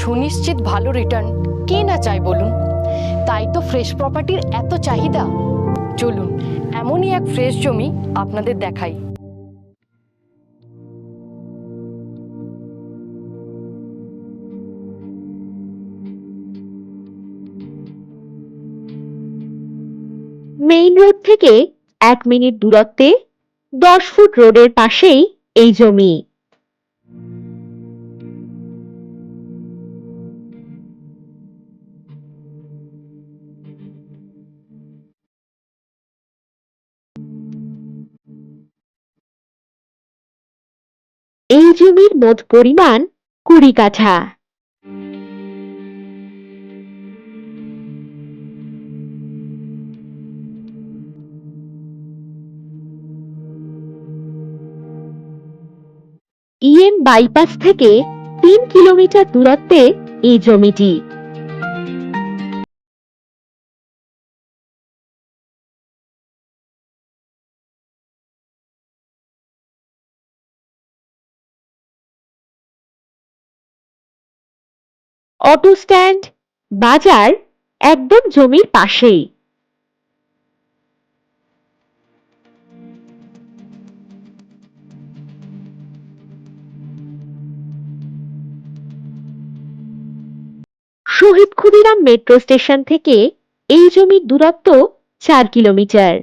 সুনিশ্চিত ভালো রিটার্ন কে না চায় বলুন। তাই তো ফ্রেশ প্রপার্টির এত চাহিদা। চলুন এমনই এক ফ্রেশ জমি আপনাদের দেখাই। মেইন রোড থেকে 1 মিনিট দূরত্বে 10 ফুট রোডের পাশেই এই জমি। এই জমির মোট পরিমাণ 20 কাঠা। বাইপাস থেকে 3 কিলোমিটার দূরত্বে এই জমিটি। অটো স্ট্যান্ড, বাজার একদম জমির পাশেই। শহীদ ক্ষুদিরাম মেট্রো স্টেশন থেকে এই জমির দূরত্ব 4 কিলোমিটার।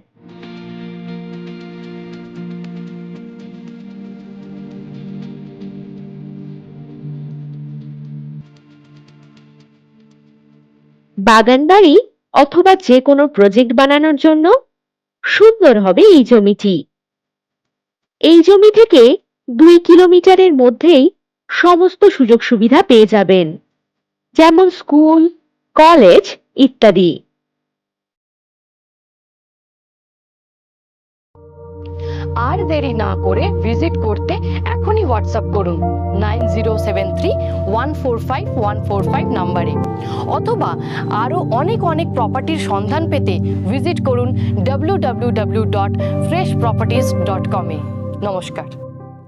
বাগানবাড়ি অথবা যে কোনো প্রজেক্ট বানানোর জন্য সুন্দর হবে এই জমিটি। এই জমি থেকে 2 কিলোমিটারের মধ্যেই সমস্ত সুযোগ সুবিধা পেয়ে যাবেন, যেমন স্কুল, কলেজ ইত্যাদি। আর দেরি না করে ভিজিট করতে এখনই হোয়াটসঅ্যাপ করুন 9073145145 নাম্বারে, অথবা আরও অনেক প্রপার্টির সন্ধান পেতে ভিজিট করুন www.freshproperties.com-এ। নমস্কার।